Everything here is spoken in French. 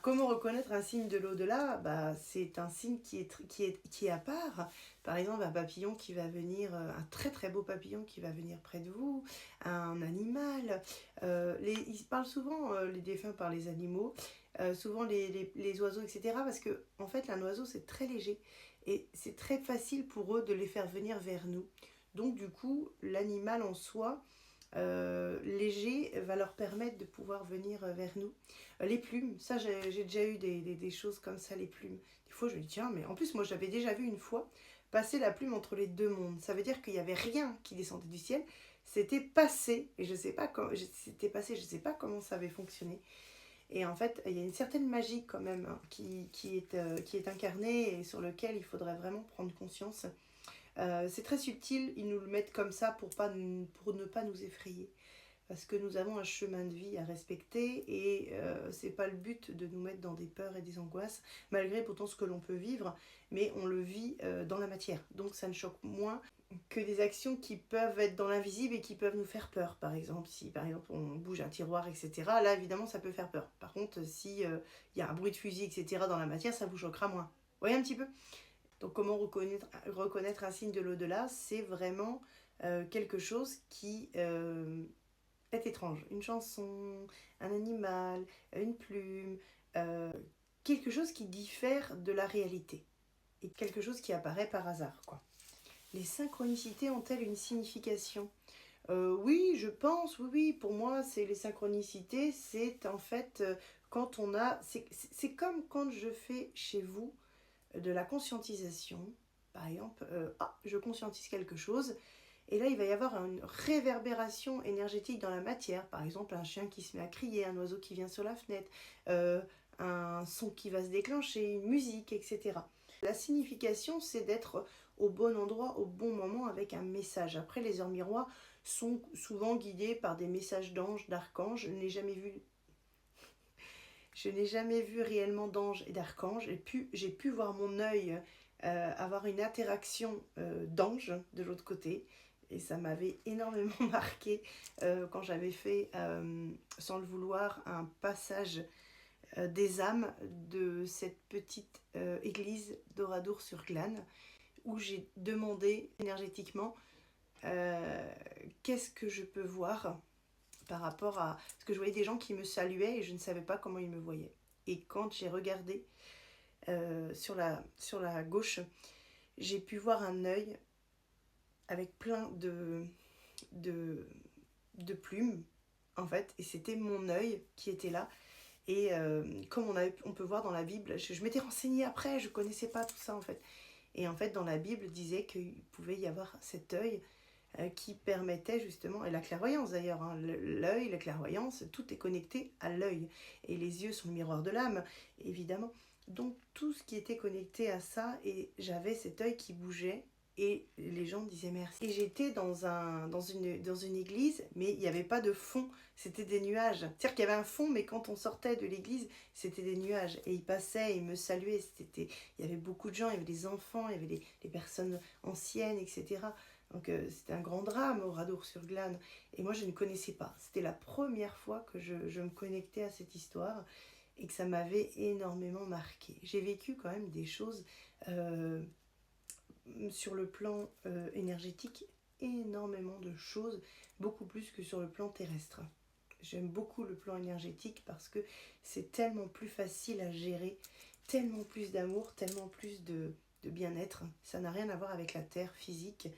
comment reconnaître un signe de l'au-delà? Bah, c'est un signe qui est à part. Par exemple, un papillon qui va venir, un très très beau papillon qui va venir près de vous, un animal. Ils parlent souvent, les défunts par les animaux, souvent les oiseaux, etc. Parce que, en fait, un oiseau, c'est très léger et c'est très facile pour eux de les faire venir vers nous. Donc, du coup, l'animal en soi, léger, va leur permettre de pouvoir venir vers nous. Les plumes, ça j'ai déjà eu des choses comme ça, les plumes. Des fois je me dis tiens, mais en plus moi j'avais déjà vu une fois passer la plume entre les deux mondes. Ça veut dire qu'il n'y avait rien qui descendait du ciel, c'était passé, et je sais pas comment, c'était passé, je sais pas comment ça avait fonctionné. Et en fait, il y a une certaine magie quand même, hein, qui est incarnée et sur lequel il faudrait vraiment prendre conscience. C'est très subtil, ils nous le mettent comme ça pour ne pas nous effrayer. Parce que nous avons un chemin de vie à respecter et c'est pas le but de nous mettre dans des peurs et des angoisses, malgré pourtant ce que l'on peut vivre, mais on le vit dans la matière. Donc ça ne choque moins que des actions qui peuvent être dans l'invisible et qui peuvent nous faire peur. Par exemple, si par exemple on bouge un tiroir, etc., là évidemment ça peut faire peur. Par contre, si y a un bruit de fusil, etc., dans la matière, ça vous choquera moins. Vous voyez un petit peu? Donc comment reconnaître un signe de l'au-delà? C'est vraiment quelque chose qui est étrange. Une chanson, un animal, une plume, euh, quelque chose qui diffère de la réalité et quelque chose qui apparaît par hasard, quoi. Les synchronicités ont-elles une signification? Oui, je pense, oui, oui, pour moi, c'est les synchronicités, c'est en fait quand on a. C'est comme quand je fais chez vous de la conscientisation, par exemple, je conscientise quelque chose, et là il va y avoir une réverbération énergétique dans la matière, par exemple un chien qui se met à crier, un oiseau qui vient sur la fenêtre, un son qui va se déclencher, une musique, etc. La signification, c'est d'être au bon endroit, au bon moment, avec un message. Après, les heures miroirs sont souvent guidées par des messages d'anges, d'archanges. Je n'ai jamais vu réellement d'anges et d'archanges. J'ai pu voir mon œil avoir une interaction d'anges de l'autre côté. Et ça m'avait énormément marqué quand j'avais fait, sans le vouloir, un passage des âmes de cette petite église d'Oradour-sur-Glane, où j'ai demandé énergétiquement qu'est-ce que je peux voir par rapport à... Parce que je voyais des gens qui me saluaient et je ne savais pas comment ils me voyaient. Et quand j'ai regardé sur la gauche, j'ai pu voir un œil avec plein de, de plumes, en fait. Et c'était mon œil qui était là. Et comme on peut voir dans la Bible, je m'étais renseignée après, je ne connaissais pas tout ça, en fait. Et en fait, dans la Bible, disait qu'il pouvait y avoir cet œil qui permettait justement, et la clairvoyance d'ailleurs, hein, l'œil, la clairvoyance, tout est connecté à l'œil. Et les yeux sont le miroir de l'âme, évidemment. Donc tout ce qui était connecté à ça, et j'avais cet œil qui bougeait, et les gens disaient merci. Et j'étais dans une église, mais il n'y avait pas de fond, c'était des nuages. C'est-à-dire qu'il y avait un fond, mais quand on sortait de l'église, c'était des nuages. Et ils passaient, ils me saluaient, il y avait beaucoup de gens, il y avait des enfants, il y avait des personnes anciennes, etc. Donc c'était un grand drame au Radour-sur-Glane. Et moi je ne connaissais pas. C'était la première fois que je me connectais à cette histoire et que ça m'avait énormément marqué. J'ai vécu quand même des choses sur le plan énergétique, énormément de choses, beaucoup plus que sur le plan terrestre. J'aime beaucoup le plan énergétique parce que c'est tellement plus facile à gérer, tellement plus d'amour, tellement plus de bien-être. Ça n'a rien à voir avec la terre physique.